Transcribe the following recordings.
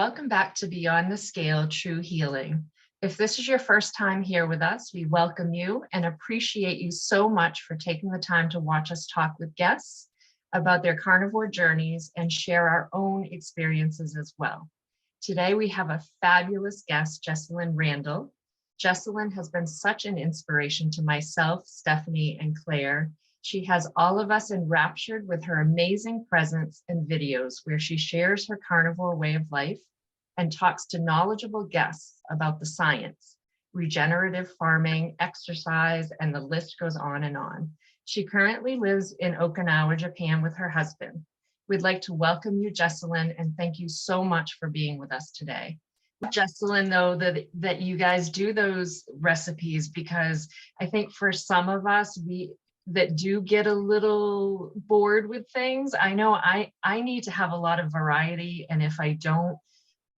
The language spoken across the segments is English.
Welcome back to Beyond the Scale, True Healing. If this is your first time here with us, we welcome you and appreciate you so much for taking the time to watch us talk with guests about their carnivore journeys and share our own experiences as well. Today, we have a fabulous guest, Jessalyn RANDLE. Jessalyn has been such an inspiration to myself, Stephanie, and Claire. She has all of us enraptured with her amazing presence and videos where she shares her carnivore way of life and talks to knowledgeable guests about the science, regenerative farming, exercise, and the list goes on and on. She currently lives in Okinawa, Japan with her husband. We'd like to welcome you, Jessalyn, and thank you so much for being with us today. Jessalyn, though, that you guys do those recipes, because I think for some of us, that do get a little bored with things. I know I need to have a lot of variety, and if I don't,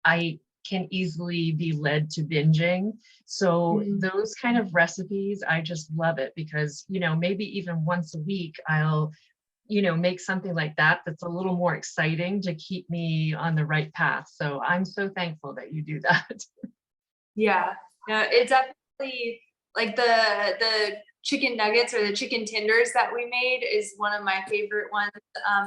I can easily be led to binging. So those kind of recipes, I just love it because, maybe even once a week, I'll, make something like that that's a little more exciting to keep me on the right path. So I'm so thankful that you do that. Yeah, no, it's definitely like the chicken nuggets or the chicken tenders that we made is one of my favorite ones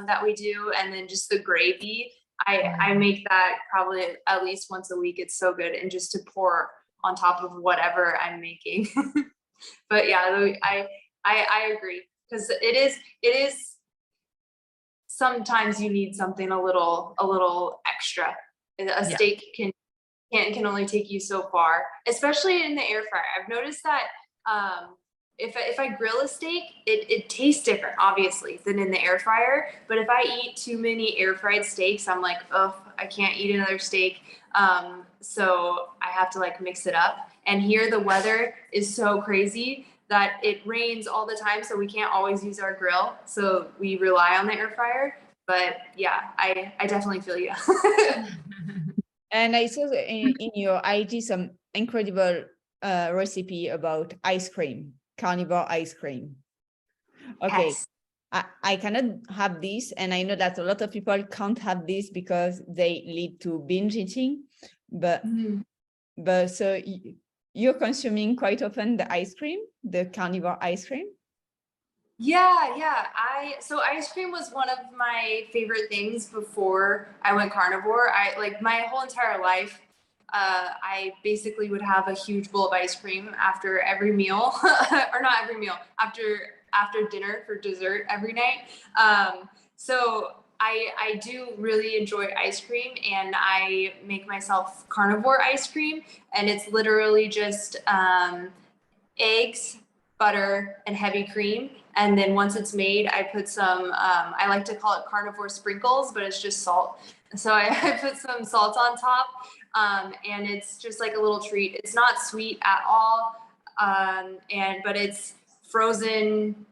that we do. And then just the gravy, I make that probably at least once a week. It's so good. And just to pour on top of whatever I'm making. But yeah, I agree, because it is sometimes you need something a little extra. A steak can only take you so far, especially in the air fryer. I've noticed that if I grill a steak, it tastes different, obviously, than in the air fryer. But if I eat too many air fried steaks, I'm like, oh, I can't eat another steak. So I have to mix it up. And here the weather is so crazy that it rains all the time, so we can't always use our grill. So we rely on the air fryer. But yeah, I definitely feel you. And I saw in your IG some incredible recipe about ice cream, carnivore ice cream. Okay, yes. I cannot have this, and I know that a lot of people can't have this because they lead to binge eating. But so you're consuming quite often the ice cream, the carnivore ice cream? Yeah. So ice cream was one of my favorite things before I went carnivore. My whole entire life, I basically would have a huge bowl of ice cream after every meal, or not every meal, after dinner for dessert every night. So I do really enjoy ice cream, and I make myself carnivore ice cream, and it's literally just eggs, butter, and heavy cream. And then once it's made, I put some, I like to call it carnivore sprinkles, but it's just salt. So I put some salt on top, and it's just like a little treat. It's not sweet at all, but it's frozen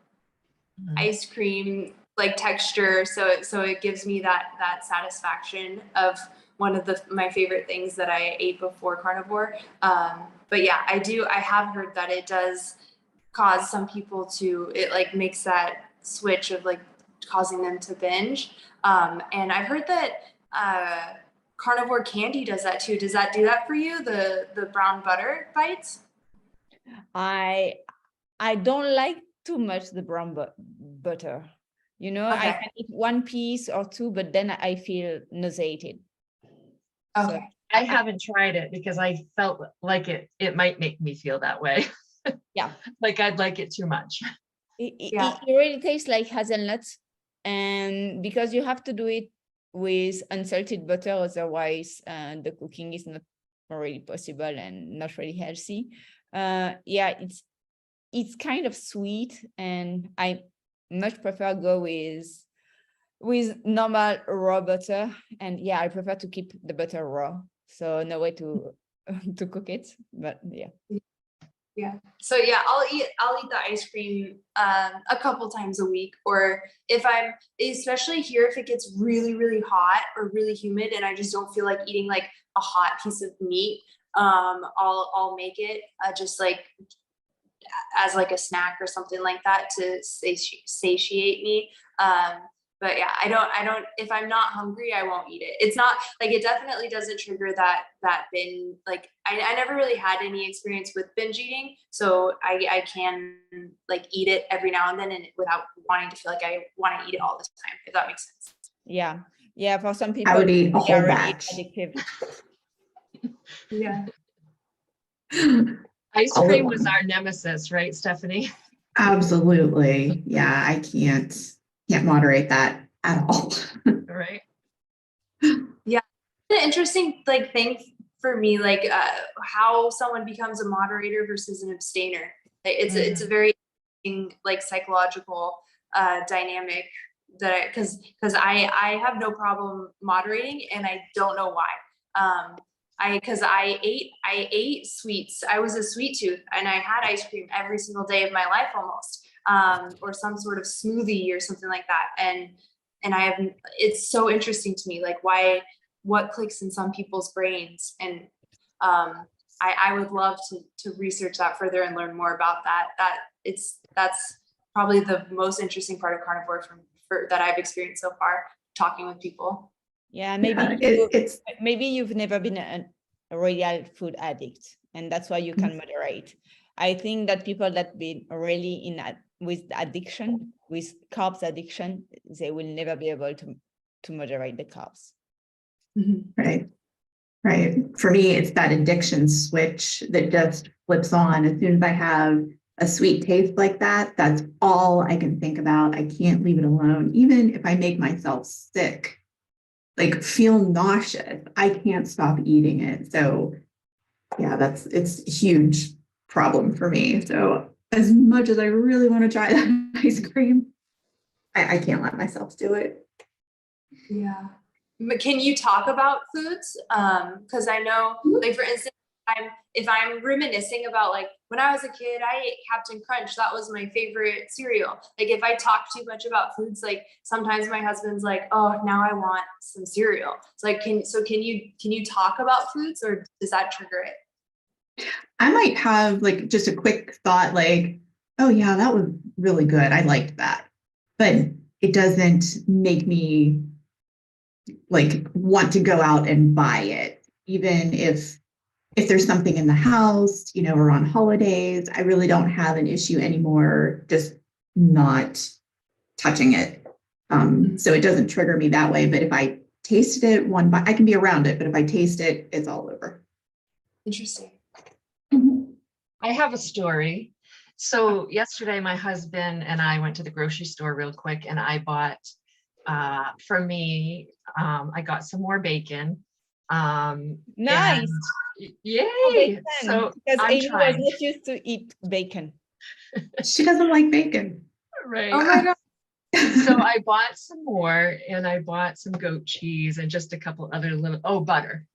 ice cream texture. So it gives me that satisfaction of one of my favorite things that I ate before carnivore. But yeah, I have heard that it does cause some people it makes that switch of causing them to binge. And I've heard that carnivore candy does that too. Does that do that for you? The brown butter bites? I don't like too much the brown butter. Okay. I can eat one piece or two, but then I feel nauseated. Okay. So I haven't tried it because I felt like it might make me feel that way. Yeah. I'd like it too much. It really tastes like hazelnuts, and because you have to do it with unsalted butter, otherwise the cooking is not really possible and not really healthy. It's kind of sweet, and I much prefer go with normal raw butter. And I prefer to keep the butter raw, so no way to cook it. But yeah. So yeah, I'll eat the ice cream a couple times a week, or especially here, if it gets really, really hot or really humid and I just don't feel like eating a hot piece of meat, I'll make it just as a snack or something like that to satiate me. But yeah, I don't, if I'm not hungry, I won't eat it. It's not like, it definitely doesn't trigger that binge. Like I never really had any experience with binge eating. So I can like eat it every now and then and without wanting to feel like I want to eat it all the time, if that makes sense. Yeah. Yeah. For some people, I would eat a they whole are really batch. addictive. Yeah. Ice All at cream was once. our nemesis, right, Stephanie? Absolutely. Yeah, I can't moderate that at all. Right. An interesting like thing for me, like how someone becomes a moderator versus an abstainer. Like, it's a very like psychological dynamic that because I have no problem moderating, and I don't know why. Because I ate sweets. I was a sweet tooth, and I had ice cream every single day of my life almost, or some sort of smoothie or something like that. And I have, it's so interesting to me, like what clicks in some people's brains. And I would love to research that further and learn more about that. That's probably the most interesting part of carnivore that I've experienced so far, talking with people. Yeah, maybe maybe you've never been a real food addict, and that's why you can moderate. I think that people that been really with addiction, with carbs addiction, they will never be able to moderate the carbs. Right. For me, it's that addiction switch that just flips on. As soon as I have a sweet taste like that, that's all I can think about. I can't leave it alone. Even if I make myself sick, like feel nauseous, I can't stop eating it. So yeah, it's a huge problem for me. So as much as I really want to try that ice cream, I can't let myself do it. Yeah. Can you talk about foods? Because I know, like for instance, if I'm reminiscing about like when I was a kid, I ate Captain Crunch. That was my favorite cereal. Like if I talk too much about foods, like sometimes my husband's like, "Oh, now I want some cereal." It's like, can you talk about foods, or does that trigger it? I might have like just a quick thought, like, "Oh yeah, that was really good. I liked that," but it doesn't make me like want to go out and buy it, even if there's something in the house, or on holidays. I really don't have an issue anymore just not touching it. So it doesn't trigger me that way. But if I tasted it one bite, I can be around it, but if I taste it, it's all over. Interesting. I have a story. So yesterday, my husband and I went to the grocery store real quick, and I bought, for me, I got some more bacon. Nice. Yay! So because I'm Amy was trying. not used to eat bacon. She doesn't like bacon. Right. Oh my God. So I bought some more, and I bought some goat cheese and just a couple other butter.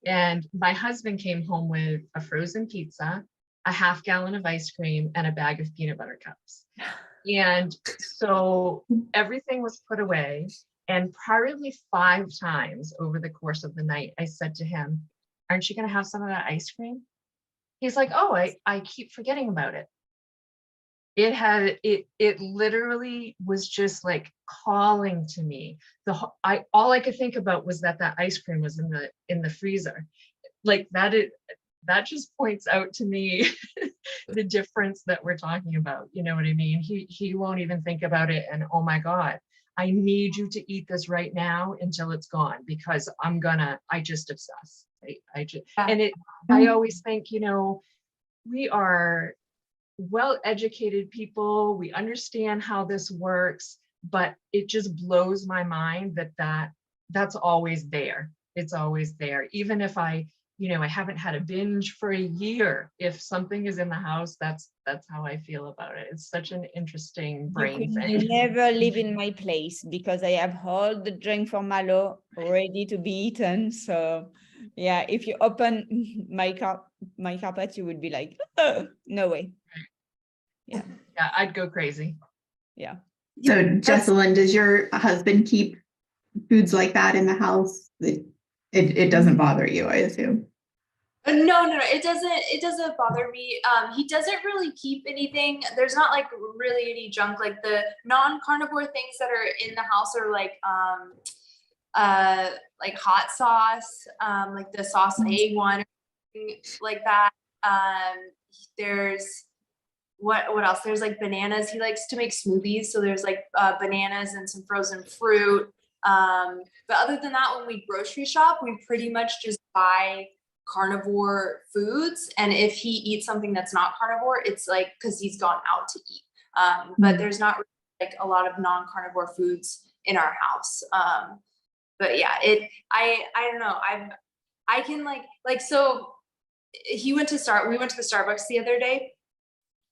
And my husband came home with a frozen pizza, a half gallon of ice cream, and a bag of peanut butter cups. And so everything was put away. And probably 5 times over the course of the night, I said to him, "Aren't you going to have some of that ice cream?" He's like, "Oh, I keep forgetting about it." It literally was just like calling to me. All I could think about was that ice cream was in the freezer. Like that just points out to me the difference that we're talking about. You know what I mean? He won't even think about it. And oh my God, I need you to eat this right now until it's gone, because I just obsess. I always think, we are well-educated people, we understand how this works, but it just blows my mind that's always there. It's always there. Even if I haven't had a binge for a year, if something is in the house, that's how I feel about it. It's such an interesting brain thing. You never live in my place because I have all the drink for Malo ready to be eaten. So yeah, if you open my carpet, you would be like, oh, no way. Yeah, I'd go crazy. Yeah. So Jessalyn, does your husband keep foods like that in the house? It doesn't bother you, I assume. No, it doesn't bother me. He doesn't really keep anything. There's not like really any junk. Like the non-carnivore things that are in the house are like hot sauce, like the sauce A1, like that. There's what else? There's like bananas. He likes to make smoothies, so there's like bananas and some frozen fruit. But other than that, when we grocery shop, we pretty much just buy carnivore foods. And if he eats something that's not carnivore, it's like because he's gone out to eat. But there's not really like a lot of non-carnivore foods in our house. But yeah, I don't know. I can so we went to the Starbucks the other day,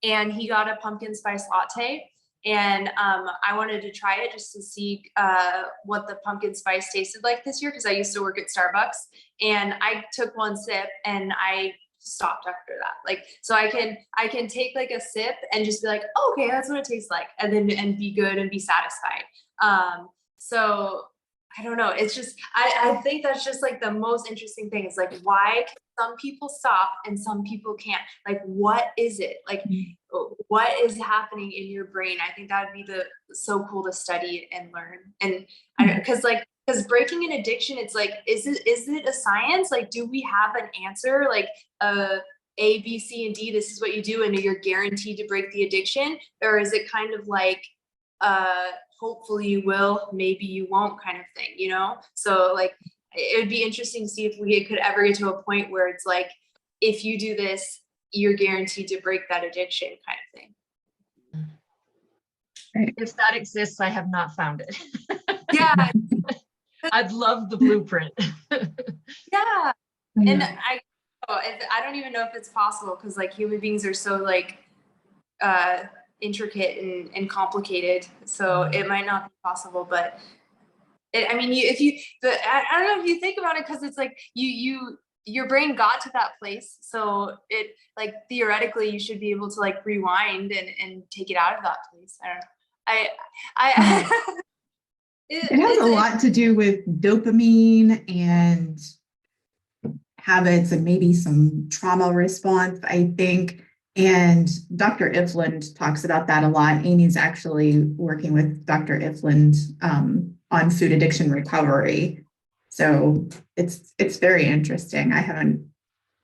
and he got a pumpkin spice latte. And I wanted to try it just to see what the pumpkin spice tasted like this year, because I used to work at Starbucks, and I took one sip and I stopped after that. Like, so I can take like a sip and just be like, oh, okay, that's what it tastes like, and then be good and be satisfied. So I don't know. It's just I think that's just like the most interesting thing is like, why can some people stop and some people can't? Like, what is it? Like, what is happening in your brain? I think that would be so cool to study and learn. And because breaking an addiction, it's like, is it a science? Like, do we have an answer? Like, A, B, C, and D, this is what you do, and you're guaranteed to break the addiction? Or is it kind of like, hopefully you will, maybe you won't kind of thing, you know? So like, it would be interesting to see if we could ever get to a point where it's like, if you do this, you're guaranteed to break that addiction kind of thing. If that exists, I have not found it. Yeah. I'd love the blueprint. Yeah. And I don't even know if it's possible, because like human beings are so like intricate and complicated, so it might not be possible. But I don't know if you think about it, because it's like your brain got to that place, so it like theoretically you should be able to like rewind and take it out of that place. I don't know. It has a lot to do with dopamine and habits and maybe some trauma response, I think. And Dr. Ifland talks about that a lot. Amy's actually working with Dr. Ifland on food addiction recovery. So it's very interesting. I haven't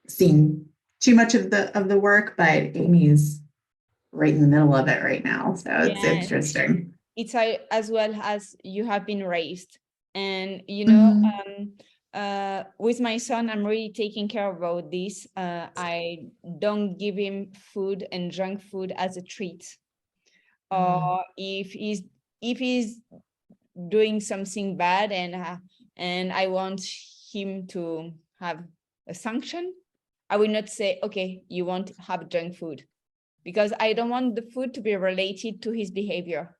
seen too much of the work, but Amy's right in the middle of it right now. So it's interesting. It's as well as you have been raised. And, you know, with my son, I'm really taking care about this. I don't give him food and junk food as a treat. Or if he's doing something bad and I want him to have a sanction, I will not say, okay, you won't have junk food, because I don't want the food to be related to his behavior.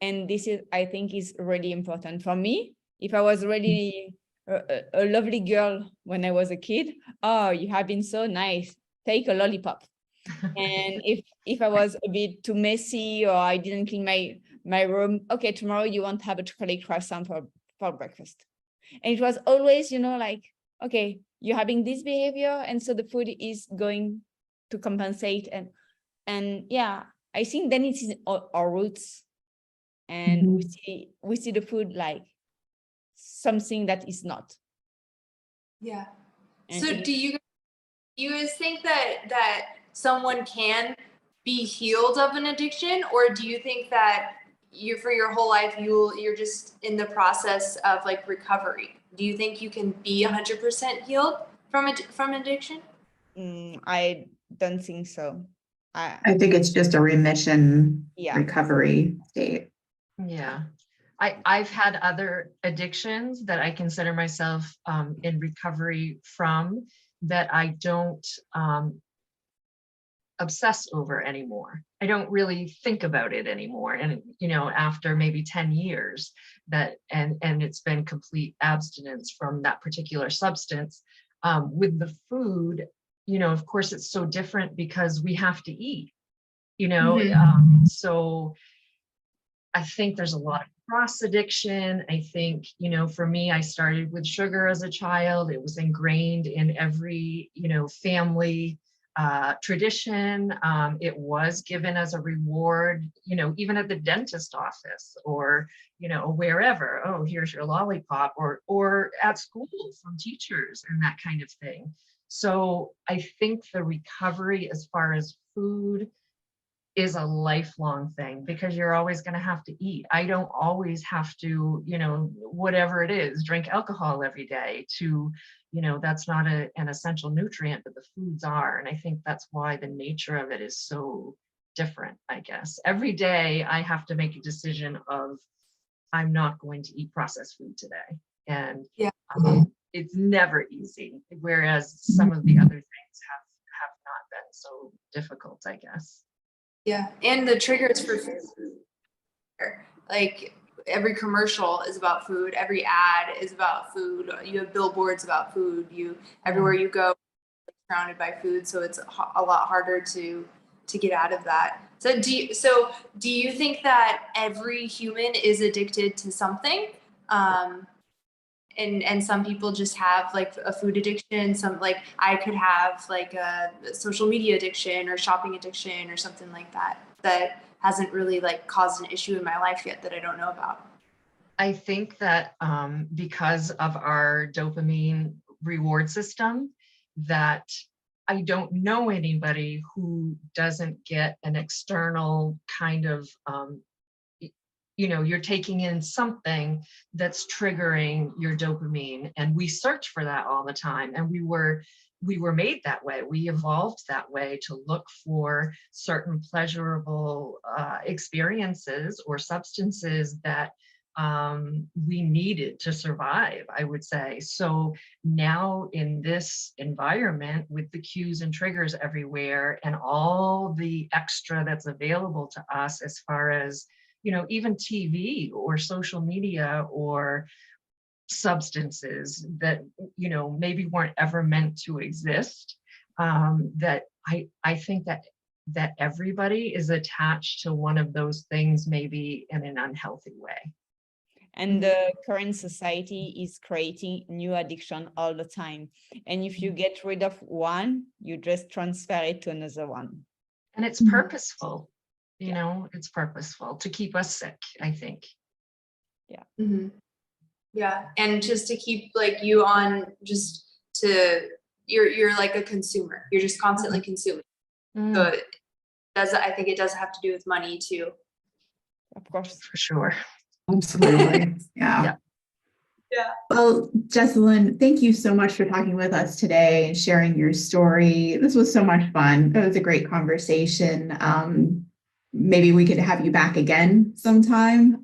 And this is, I think, is really important for me. If I was really a lovely girl when I was a kid, oh, you have been so nice, take a lollipop. And if I was a bit too messy, or I didn't clean my room, okay, tomorrow you won't have a chocolate croissant for breakfast. And it was always, you know, like, okay, you're having this behavior, and so the food is going to compensate. And yeah, I think then it is our roots, and we see the food like something that is not. Yeah. And so do you guys think that someone can be healed of an addiction, or do you think that for your whole life you're just in the process of like recovery? Do you think you can be 100% healed from addiction? I don't think so. I think it's just a remission recovery state. Yeah. I've had other addictions that I consider myself in recovery from, that I don't obsess over anymore. I don't really think about it anymore. And, you know, after maybe 10 years and it's been complete abstinence from that particular substance. With the food, you know, of course, it's so different because we have to eat, you know, so I think there's a lot of cross addiction. I think, you know, for me, I started with sugar as a child. It was ingrained in every, you know, family tradition. It was given as a reward, you know, even at the dentist office or, you know, wherever. Oh, here's your lollipop, or at school from teachers and that kind of thing. So I think the recovery as far as food is a lifelong thing, because you're always going to have to eat. I don't always have to, you know, whatever it is, drink alcohol every day to, you know, that's not an essential nutrient, but the foods are. And I think that's why the nature of it is so different, I guess. Every day I have to make a decision of, I'm not going to eat processed food today. And Yeah. It's never easy. Whereas some of the other things have not been so difficult, I guess. Yeah, and the triggers for food, like every commercial is about food, every ad is about food. You have billboards about food. Everywhere you go, surrounded by food, so it's a lot harder to get out of that. So do you think that every human is addicted to something? And some people just have like a food addiction. Some, like I could have like a social media addiction or shopping addiction or something like that hasn't really like caused an issue in my life yet that I don't know about. I think that because of our dopamine reward system, that I don't know anybody who doesn't get an external kind of you know, you're taking in something that's triggering your dopamine, and we search for that all the time. And we were made that way. We evolved that way to look for certain pleasurable experiences or substances that we needed to survive, I would say. So now in this environment with the cues and triggers everywhere and all the extra that's available to us as far as, you know, even TV or social media or substances that, you know, maybe weren't ever meant to exist, that I think that everybody is attached to one of those things, maybe in an unhealthy way. And the current society is creating new addiction all the time. And if you get rid of one, you just transfer it to another one. And it's purposeful, you know, it's purposeful to keep us sick, I think. Yeah. Mm-hmm. Yeah. And just to keep like you on, just to, you're like a consumer. You're just constantly consuming. So I think it does have to do with money too. Of course. For sure. Absolutely. Yeah. Well, Jessalyn, thank you so much for talking with us today and sharing your story. This was so much fun. It was a great conversation. Maybe we could have you back again sometime.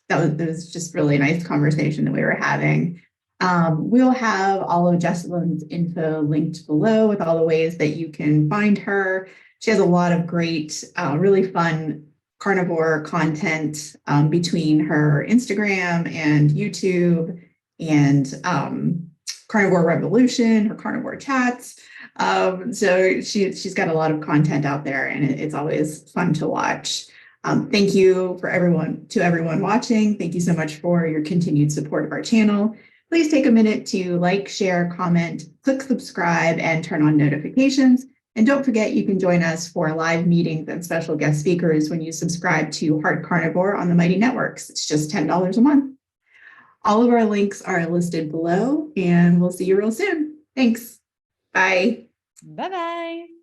That was just really nice conversation that we were having. We'll have all of Jessalyn's info linked below with all the ways that you can find her. She has a lot of great, really fun carnivore content between her Instagram and YouTube and Carnivore Revolution, her carnivore chats. So she's got a lot of content out there, and it's always fun to watch. Thank you to everyone watching. Thank you so much for your continued support of our channel. Please take a minute to like, share, comment, click subscribe, and turn on notifications. And don't forget, you can join us for live meetings and special guest speakers when you subscribe to Heart Carnivore on the Mighty Networks. It's just $10 a month. All of our links are listed below, and we'll see you real soon. Thanks. Bye. Bye-bye.